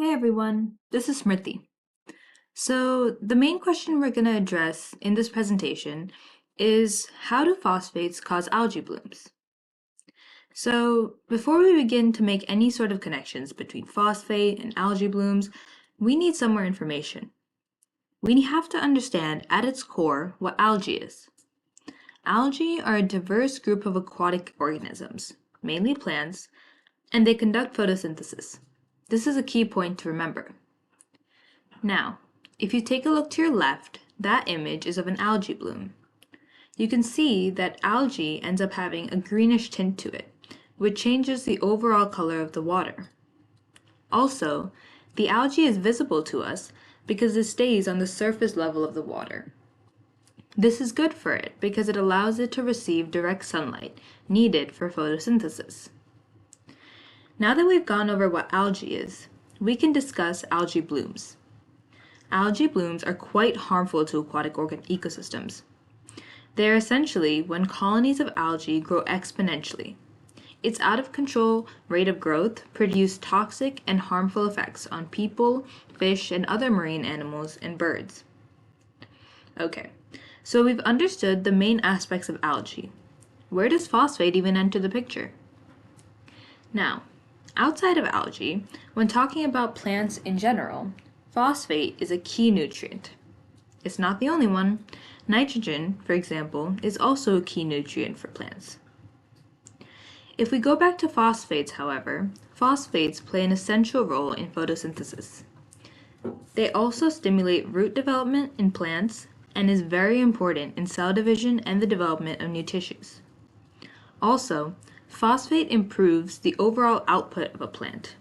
Hey everyone, this is Smriti. So, the main question we're going to address in this presentation is how do phosphates cause algae blooms? So, before we begin to make any sort of connections between phosphate and algae blooms, we need some more information. We have to understand at its core what algae is. Algae are a diverse group of aquatic organisms, mainly plants, and they conduct photosynthesis. This is a key point to remember. Now, if you take a look to your left, that image is of an algae bloom. You can see that algae ends up having a greenish tint to it, which changes the overall color of the water. Also, the algae is visible to us because it stays on the surface level of the water. This is good for it because it allows it to receive direct sunlight needed for photosynthesis. Now that we've gone over what algae is, we can discuss algae blooms. Algae blooms are quite harmful to aquatic ecosystems. They are essentially when colonies of algae grow exponentially. Its out of control rate of growth produces toxic and harmful effects on people, fish, and other marine animals and birds. Okay, so we've understood the main aspects of algae. Where does phosphate even enter the picture? Now, outside of algae, when talking about plants in general, phosphate is a key nutrient. It's not the only one. Nitrogen, for example, is also a key nutrient for plants. If we go back to phosphates, however, phosphates play an essential role in photosynthesis. They also stimulate root development in plants and is very important in cell division and the development of new tissues. Also, phosphate improves the overall output of a plant.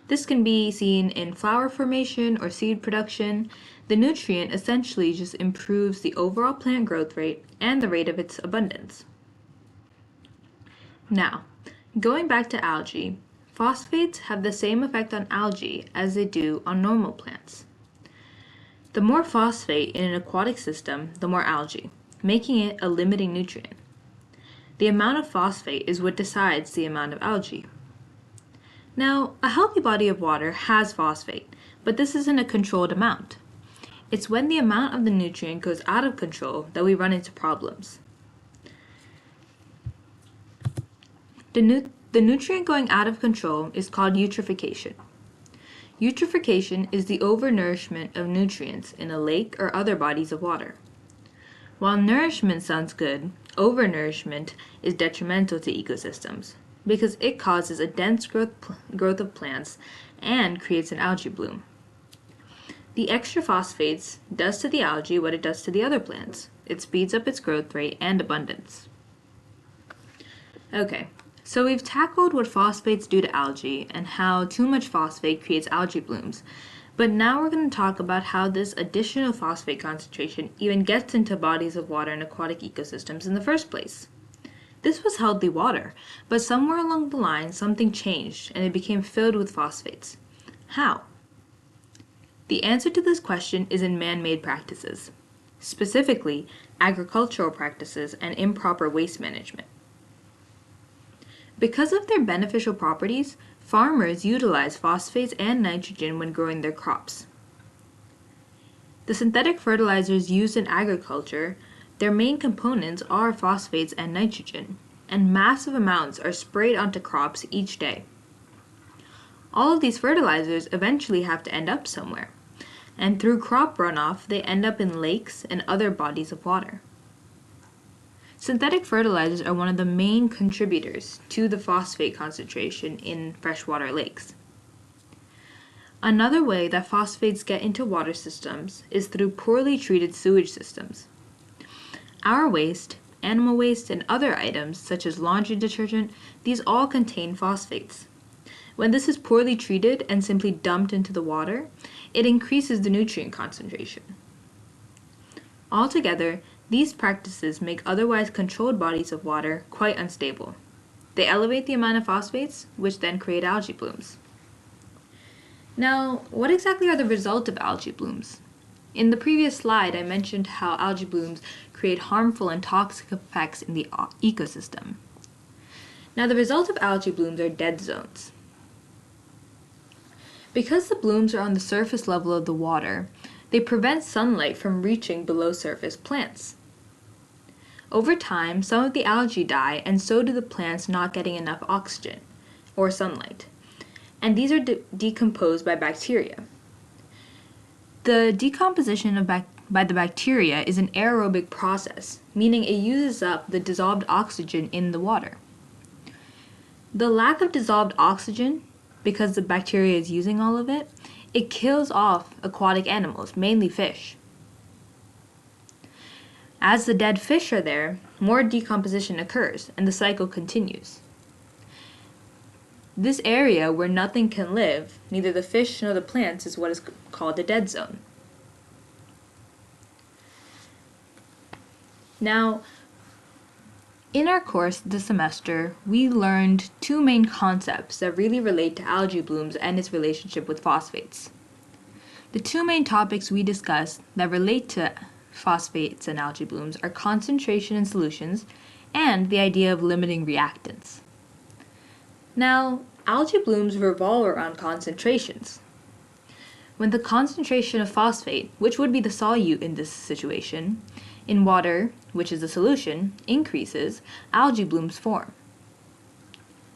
This can be seen in flower formation or seed production. The nutrient essentially just improves the overall plant growth rate and the rate of its abundance. Now, going back to algae, phosphates have the same effect on algae as they do on normal plants. The more phosphate in an aquatic system, the more algae, making it a limiting nutrient. The amount of phosphate is what decides the amount of algae. Now, a healthy body of water has phosphate, but this isn't a controlled amount. It's when the amount of the nutrient goes out of control that we run into problems. The nutrient going out of control is called eutrophication. Eutrophication is the overnourishment of nutrients in a lake or other bodies of water. While nourishment sounds good, overnourishment is detrimental to ecosystems because it causes a dense growth of plants and creates an algae bloom. The extra phosphates does to the algae what it does to the other plants. It speeds up its growth rate and abundance. Okay, so we've tackled what phosphates do to algae and how too much phosphate creates algae blooms. But now we're going to talk about how this additional phosphate concentration even gets into bodies of water and aquatic ecosystems in the first place. This was healthy water, but somewhere along the line something changed and it became filled with phosphates. How? The answer to this question is in man-made practices, specifically agricultural practices and improper waste management. Because of their beneficial properties, farmers utilize phosphates and nitrogen when growing their crops. The synthetic fertilizers used in agriculture, their main components are phosphates and nitrogen, and massive amounts are sprayed onto crops each day. All of these fertilizers eventually have to end up somewhere, and through crop runoff, they end up in lakes and other bodies of water. Synthetic fertilizers are one of the main contributors to the phosphate concentration in freshwater lakes. Another way that phosphates get into water systems is through poorly treated sewage systems. Our waste, animal waste, and other items such as laundry detergent, these all contain phosphates. When this is poorly treated and simply dumped into the water, it increases the nutrient concentration. Altogether, these practices make otherwise controlled bodies of water quite unstable. They elevate the amount of phosphates, which then create algae blooms. Now, what exactly are the results of algae blooms? In the previous slide, I mentioned how algae blooms create harmful and toxic effects in the ecosystem. Now, the result of algae blooms are dead zones. Because the blooms are on the surface level of the water, they prevent sunlight from reaching below surface plants. Over time, some of the algae die, and so do the plants not getting enough oxygen, or sunlight, and these are decomposed by bacteria. The decomposition by the bacteria is an aerobic process, meaning it uses up the dissolved oxygen in the water. The lack of dissolved oxygen, because the bacteria is using all of it, it kills off aquatic animals, mainly fish. As the dead fish are there, more decomposition occurs, and the cycle continues. This area where nothing can live, neither the fish nor the plants, is what is called the dead zone. Now, in our course this semester, we learned two main concepts that really relate to algae blooms and its relationship with phosphates. The two main topics we discussed that relate to phosphates and algae blooms are concentration in solutions and the idea of limiting reactants. Now, algae blooms revolve around concentrations. When the concentration of phosphate, which would be the solute in this situation, in water, which is the solution, increases, algae blooms form.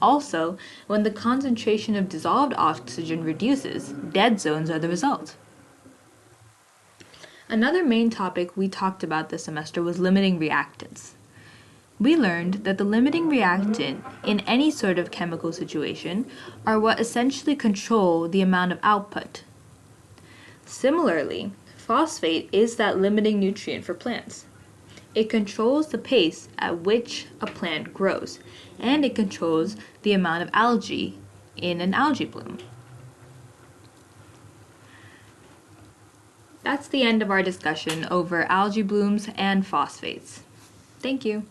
Also, when the concentration of dissolved oxygen reduces, dead zones are the result. Another main topic we talked about this semester was limiting reactants. We learned that the limiting reactant in any sort of chemical situation are what essentially control the amount of output. Similarly, phosphate is that limiting nutrient for plants. It controls the pace at which a plant grows, and it controls the amount of algae in an algae bloom. That's the end of our discussion over algae blooms and phosphates. Thank you.